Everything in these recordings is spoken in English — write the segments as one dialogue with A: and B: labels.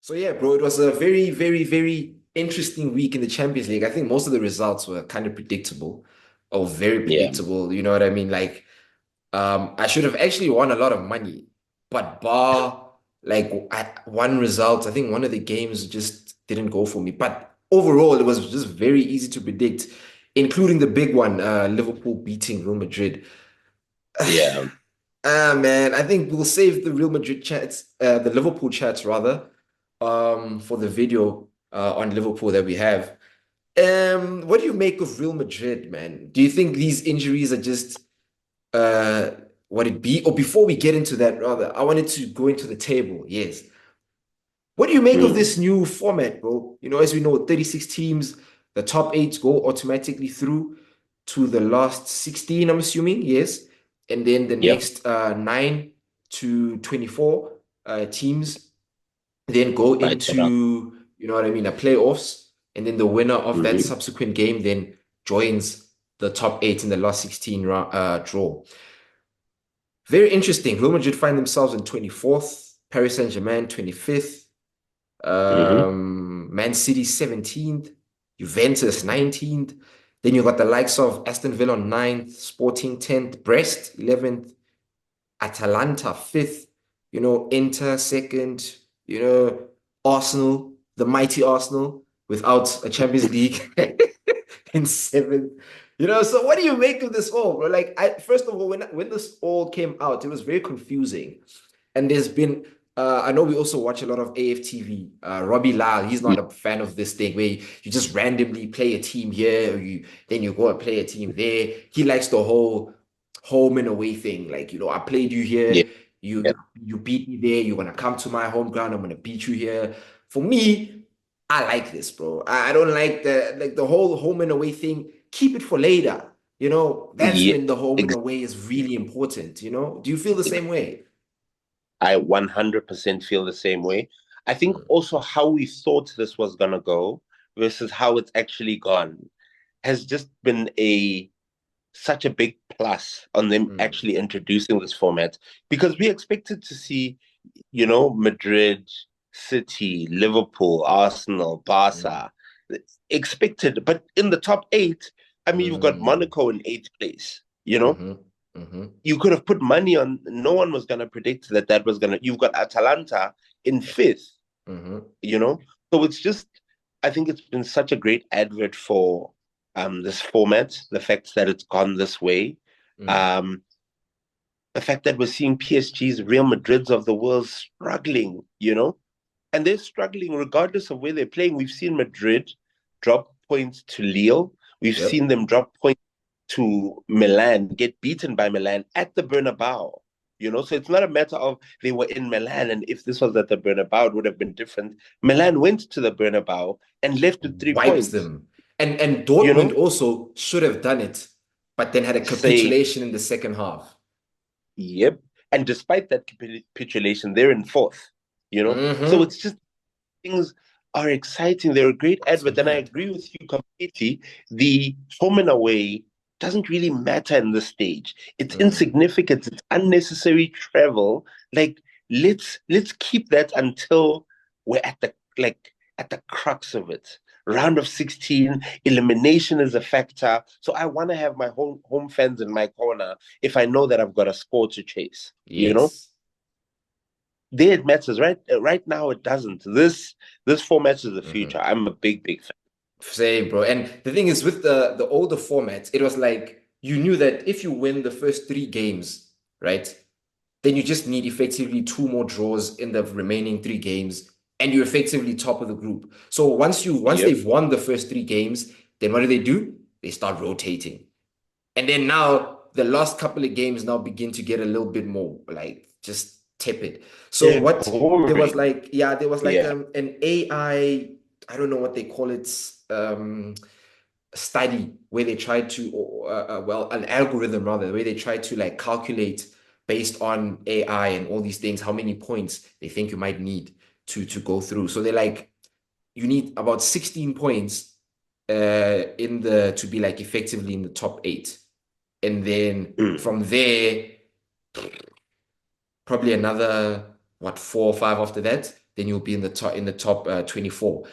A: So yeah, bro, it was a very, very, very interesting week in the Champions League. I think most of the results were kind of predictable or very
B: Yeah.
A: predictable. You know what I mean? Like, I should have actually won a lot of money, but one result, I think one of the games just didn't go for me. But overall, it was just very easy to predict, including the big one, Liverpool beating Real Madrid.
B: Yeah.
A: Ah, man, I think we'll save the Real Madrid chats, the Liverpool chats rather, for the video on Liverpool that we have. What do you make of Real Madrid, man? Do you think these injuries are just uh what it be? Or before we get into that, rather, I wanted to go into the table. Yes. What do you make of
B: Mm.
A: this new format, bro? You know, as we know, 36 teams, the top eight go automatically through to the last 16, I'm assuming, yes. And then the
B: Yep.
A: next 9 to 24 teams then go
B: Fight it out.
A: into, you know what I mean, a playoffs. And then the winner of that
B: Hmm.
A: subsequent game then joins the top eight in the last 16 draw. Very interesting. Real Madrid find themselves in 24th, Paris Saint-Germain 25th,
B: Hmm.
A: Man City 17th, Juventus 19th. Then you got the likes of Aston Villa on 9th, Sporting 10th, Brest 11th, Atalanta 5th, you know, Inter 2nd, you know, Arsenal, the mighty Arsenal without a Champions League in 7th. You know, so what do you make of this all, bro? Like, first of all, when this all came out, it was very confusing. And there's been I know we also watch a lot of AFTV. Robbie Lyle, he's not a fan of this thing where you just randomly play a team here, or then you go and play a team there. He likes the whole home and away thing. Like, you know, I played you
B: Yeah.
A: here, you
B: Yeah.
A: you beat me there, you're gonna come to my home ground, I'm gonna beat you here. For me, I like this, bro. I don't like the whole home and away thing. Keep it for later. You know, that's
B: Yeah.
A: when the home and
B: Ex-
A: away is really important, you know? Do you feel the
B: ex-
A: same way?
B: I 100% feel the same way. I think
A: Mm,
B: also how we thought this was gonna go versus how it's actually gone has just been a such a big plus on them
A: mm,
B: actually introducing this format because we expected to see, Madrid, City, Liverpool, Arsenal,
A: mm,
B: Barca, expected. But in the top eight, I mean, you've got
A: mm,
B: Monaco in eighth place. You know,
A: mm-hmm, mm-hmm,
B: you could have put money on. No one was going to predict that that was going to. You've got Atalanta in fifth.
A: mm-hmm,
B: You know, so it's just. I think it's been such a great advert for this format. The fact that it's gone this way.
A: mm.
B: Um, the fact that we're seeing PSG's Real Madrids of the world struggling, and they're struggling regardless of where they're playing. We've seen Madrid drop points to Lille. We've seen
A: Yep.
B: them drop points to Milan, get beaten by Milan at the Bernabeu. So it's not a matter of they were in Milan, and if this was at the Bernabeu, it would have been different. Milan went to the Bernabeu and left with three
A: Wipes
B: points.
A: them. And
B: You
A: Dortmund
B: know,
A: also should have done it, but then had a
B: say
A: capitulation in the second half.
B: yep. And despite that capitulation, they're in fourth. So
A: Mm-hmm.
B: it's just things are exciting. They're a great
A: It's
B: advert. And I
A: mad.
B: agree with you completely. The home and away doesn't really matter in this stage. It's
A: Mm.
B: insignificant. It's unnecessary travel. Like let's keep that until we're at the crux of it. Round of 16, elimination is a factor. So I want to have my home fans in my corner if I know that I've got a score to chase.
A: Yes.
B: There it matters. Right now it doesn't. This format is the future.
A: Mm-hmm.
B: I'm a big fan.
A: Same, bro. And the thing is, with the older formats, it was like you knew that if you win the first three games, right, then you just need effectively two more draws in the remaining three games, and you're effectively top of the group. So once
B: Yep.
A: they've won the first three games, then what do? They start rotating. And then now the last couple of games now begin to get a little bit more like just tepid. So
B: Yeah,
A: what there was
B: boring.
A: like, yeah, there was like
B: Yeah.
A: an I don't know what they call it, study where they tried to, or well, an algorithm rather, where they tried to like calculate based on AI and all these things, how many points they think you might need to go through. So they're like, you need about 16 points in the to be like effectively in the top eight. And then
B: Mm.
A: from there, probably another what 4 or 5 after that. then you'll be in the top 24.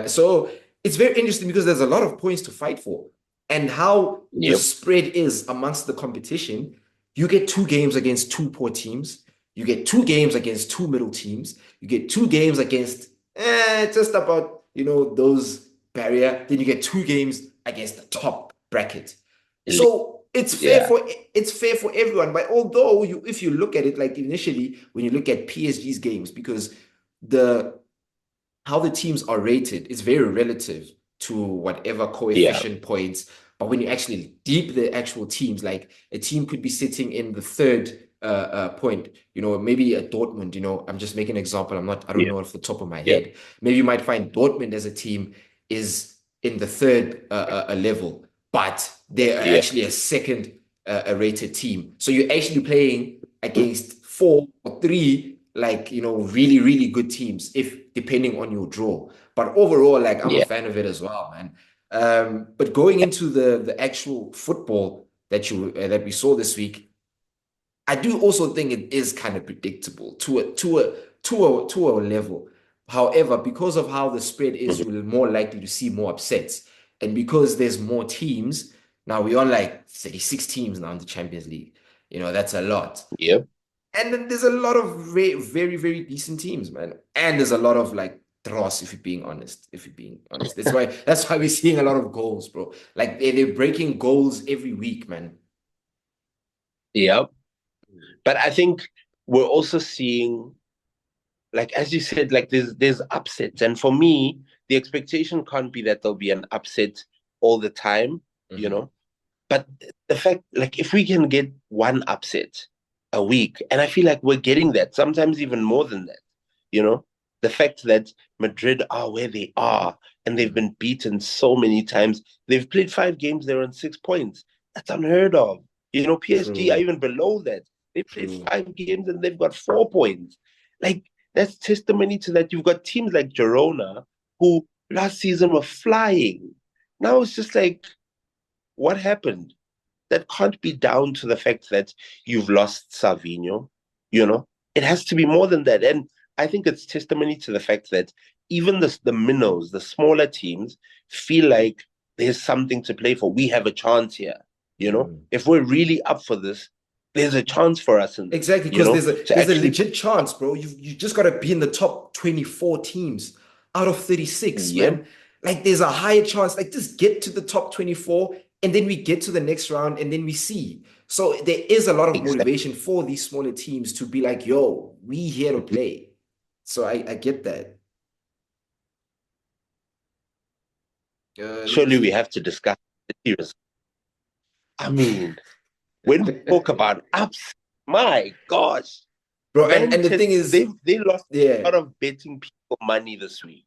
A: So it's very interesting because there's a lot of points to fight for, and how the
B: Yep.
A: spread is amongst the competition. You get 2 games against 2 poor teams. You get 2 games against 2 middle teams. You get 2 games against just about those barrier. Then you get 2 games against the top bracket. So
B: Yeah.
A: it's fair for everyone. But although if you look at it, like initially when you look at PSG's games, because the how the teams are rated is very relative to whatever
B: Yeah.
A: coefficient points. But when you actually deep the actual teams, like a team could be sitting in the third point, maybe a Dortmund, I'm just making an example. I don't
B: Yeah.
A: know off the top of my
B: Yeah.
A: head. Maybe you might find Dortmund as a team is in the third level, but they are
B: Yeah.
A: actually a second rated team. So you're actually playing against 4 or 3 like really really good teams if depending on your draw. But overall, like I'm a
B: Yeah.
A: fan of it as well, man. But going into the actual football that we saw this week, I do also think it is kind of predictable to a level. However, because of how the spread is,
B: Mhm.
A: you're more likely to see more upsets, and because there's more teams now, we're on like 36 teams now in the Champions League. That's a lot.
B: Yep.
A: And then there's a lot of very, very decent teams, man. And there's a lot of like dross, if you're being honest. If you're being honest. That's why we're seeing a lot of goals, bro. Like they're breaking goals every week, man.
B: Yep. But I think we're also seeing, like as you said, like there's upsets. And for me, the expectation can't be that there'll be an upset all the time, you
A: Mhm.
B: know. But the fact, like, if we can get one upset a week, and I feel like we're getting that, sometimes even more than that, you know, the fact that Madrid are where they are and they've
A: Mhm.
B: been beaten so many times. They've played 5 games, they're on 6 points. That's unheard of. PSG are
A: True,
B: even below that. They played
A: true.
B: 5 games and they've got 4 points. Like, that's testimony to that. You've got teams like Girona who last season were flying. Now it's just like, what happened? That can't be down to the fact that you've lost Savinho. It has to be more than that. And I think it's testimony to the fact that even the minnows, the smaller teams, feel like there's something to play for. We have a chance here.
A: Mm.
B: If we're really up for this, there's a chance for us in this.
A: Exactly, because there's a
B: To
A: there's a
B: actually,
A: legit chance, bro. You just gotta be in the top 24 teams out of 36,
B: yep,
A: man. Like there's a higher chance. Like just get to the top 24, and then we get to the next round, and then we see. So there is a lot of
B: exactly.
A: motivation for these smaller teams to be like, yo, we here to play. So I get that. Let me
B: Surely we
A: see.
B: have to discuss the series. I mean, when we talk about ups, my gosh,
A: Bro, and the thing
B: Manchester,
A: is,
B: they lost a
A: yeah.
B: lot of betting people money this week.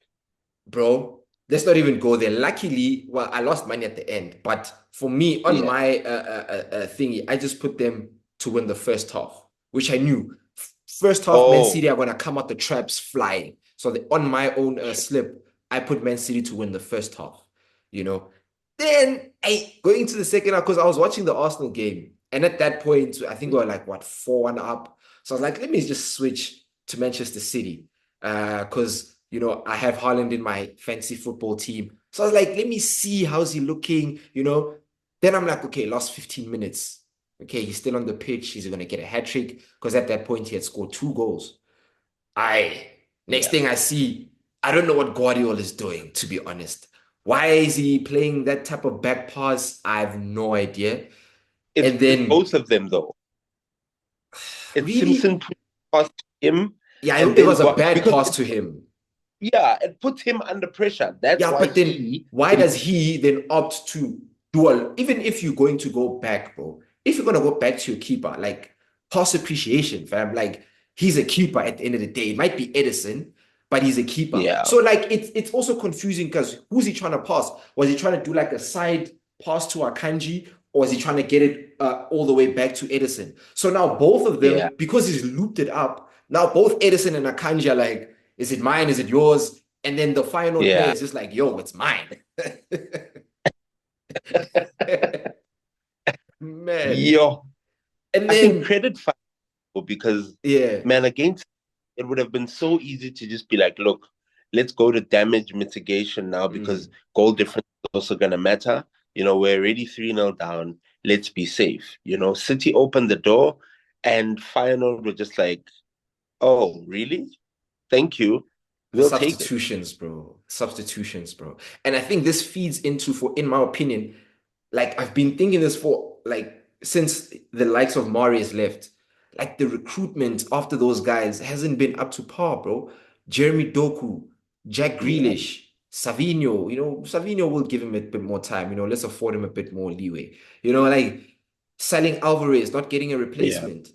A: Bro, let's not even go there. Luckily, well, I lost money at the end, but for me, on
B: Yeah.
A: my thingy, I just put them to win the first half, which I knew. First half, Man
B: Oh,
A: City are gonna come out the traps flying. So on my own slip, I put Man City to win the first half. You know, then going to the second half because I was watching the Arsenal game, and at that point, I think we were like what 4-1 up. So I was like, let me just switch to Manchester City because I have Haaland in my fantasy football team. So I was like, let me see how's he looking. Then I'm like, okay, last 15 minutes. Okay, he's still on the pitch. He's gonna get a hat trick because at that point he had scored 2 goals. I Next
B: yeah.
A: thing I see, I don't know what Guardiola is doing, to be honest. Why is he playing that type of back pass? I have no idea. And
B: It's
A: then
B: both of them though. It's Simpson
A: really,
B: put past him,
A: yeah,
B: and
A: it
B: then
A: was a
B: go
A: bad
B: because
A: pass to him.
B: it puts him under pressure. That's
A: Yeah,
B: why
A: but then
B: he
A: why
B: can.
A: does he then opt to even if you're going to go back, bro, if you're gonna go back to your keeper, like pass appreciation, fam. Like he's a keeper at the end of the day. It might be Edison, but he's a keeper.
B: Yeah,
A: So like it's also confusing because who's he trying to pass? Was he trying to do like a side pass to Akanji, or was he trying to get it all the way back to Edison? So now both of
B: yeah,
A: them, because he's looped it up, now both Edison and Akanji are like, is it mine? Is it yours? And then the final player
B: yeah.
A: is just like, yo, it's mine. Man.
B: Yo,
A: And
B: I think
A: then,
B: credit for because
A: yeah,
B: man against it would have been so easy to just be like, look, let's go to damage mitigation now because
A: Mm.
B: goal difference is also gonna matter. We're already 3-0 down. Let's be safe. City opened the door and Feyenoord were just like, oh, really? Thank you.
A: The
B: We'll take it.
A: substitutions, bro. Substitutions, bro. And I think this feeds into, in my opinion, like I've been thinking this for like since the likes of Marius left. Like the recruitment after those guys hasn't been up to par, bro. Jeremy Doku, Jack
B: Yeah.
A: Grealish, Savinho. Savinho will give him a bit more time. Let's afford him a bit more leeway. Like selling Alvarez, not getting a
B: Yeah.
A: replacement.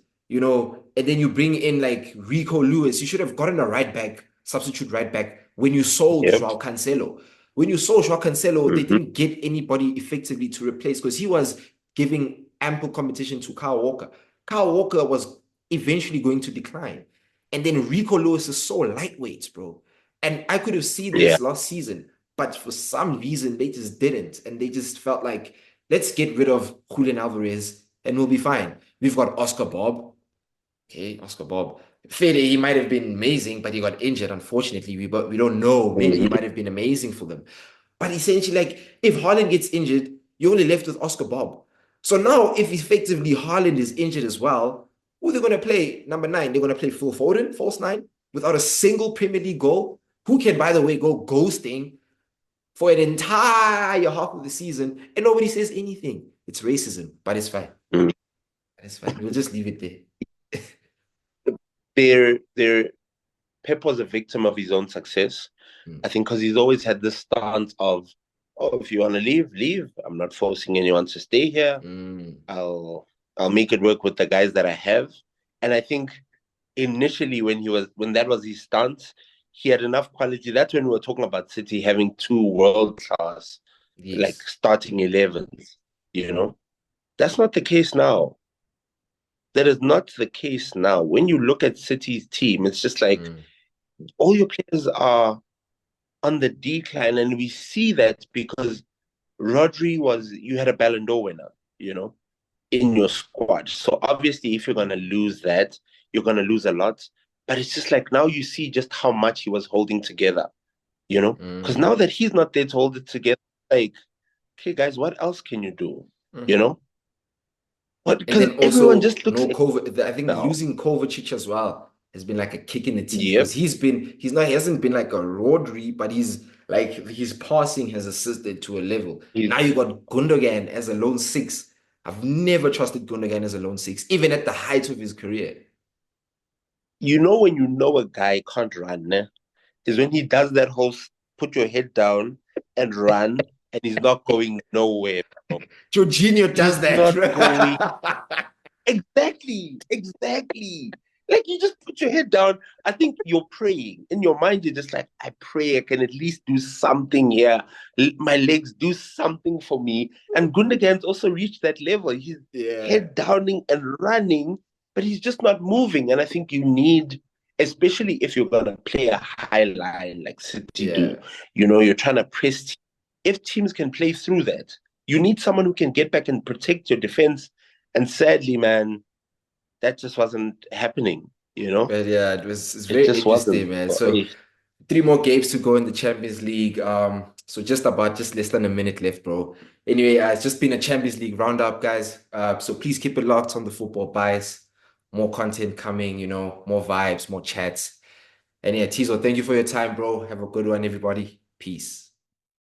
A: And then you bring in like Rico Lewis. You should have gotten a right back, substitute right back when you sold
B: Yep.
A: Joao Cancelo. When you saw Joao Cancelo, they
B: Hmm.
A: didn't get anybody effectively to replace because he was giving ample competition to Kyle Walker. Kyle Walker was eventually going to decline. And then Rico Lewis is so lightweight, bro. And I could have seen
B: Yeah.
A: this last season, but for some reason they just didn't. And they just felt like, let's get rid of Julian Alvarez and we'll be fine. We've got Oscar Bob. Okay, Oscar Bob. Fairly, he might have been amazing, but he got injured, unfortunately. We don't know. Maybe he
B: Hmm.
A: might have been amazing for them. But essentially, like, if Haaland gets injured, you're only left with Oscar Bob. So now, if effectively Haaland is injured as well, who are they going to play? Number 9, they're going to play Phil Foden, false 9, without a single Premier League goal. Who can, by the way, go ghosting for an entire half of the season and nobody says anything? It's racism, but it's fine. It's fine. We'll just leave it there.
B: Their Pep was a victim of his own success.
A: Mm,
B: I think because he's always had this stance of, oh, if you want to leave, leave. I'm not forcing anyone to stay here.
A: mm,
B: I'll make it work with the guys that I have. And I think initially when that was his stance, he had enough quality. That's when we were talking about City having two world class like
A: yes.
B: starting 11s. That's not the case now. That is not the case now. When you look at City's team, it's just like
A: Mm,
B: all your players are on the decline, and we see that because you had a Ballon d'Or winner, in your squad. So obviously, if you're gonna lose that, you're gonna lose a lot. But it's just like now you see just how much he was holding together, because
A: mm.
B: now that he's not there to hold it together, like, okay, guys, what else can you do? You
A: Mhm.
B: know, what?
A: And
B: Because
A: then
B: everyone
A: also
B: just looks
A: no
B: at
A: COVID. I think
B: now.
A: losing Kovacic as well has been like a kick in the teeth because
B: Yep.
A: he hasn't been like a Rodri, but he's like his passing has assisted to a level.
B: He's,
A: Now you got Gundogan as a lone six. I've never trusted Gundogan as a lone six, even at the height of his career.
B: when you know a guy can't run, né? Is when he does that whole put your head down and run, and he's not going nowhere, bro.
A: Jorginho does
B: He's
A: that.
B: not going. Exactly, exactly. Like you just put your head down. I think you're praying. In your mind, you're just like, I pray I can at least do something here. My legs do something for me. And Gundogan's also reached that level. He's
A: Yeah,
B: head downing and running, but he's just not moving. And I think you need, especially if you're gonna play a high line like City do,
A: yeah.
B: you're trying to press. If teams can play through that, you need someone who can get back and protect your defense, and sadly, man, that just wasn't happening.
A: But yeah, it's
B: It
A: very
B: just wasn't.
A: interesting, man.
B: So,
A: So 3 more games to go in the Champions League. So just less than a minute left, bro. Anyway, it's just been a Champions League roundup, guys. So please keep it locked on the football bias. More content coming, more vibes, more chats. And yeah, Tizo, thank you for your time, bro. Have a good one, everybody. Peace.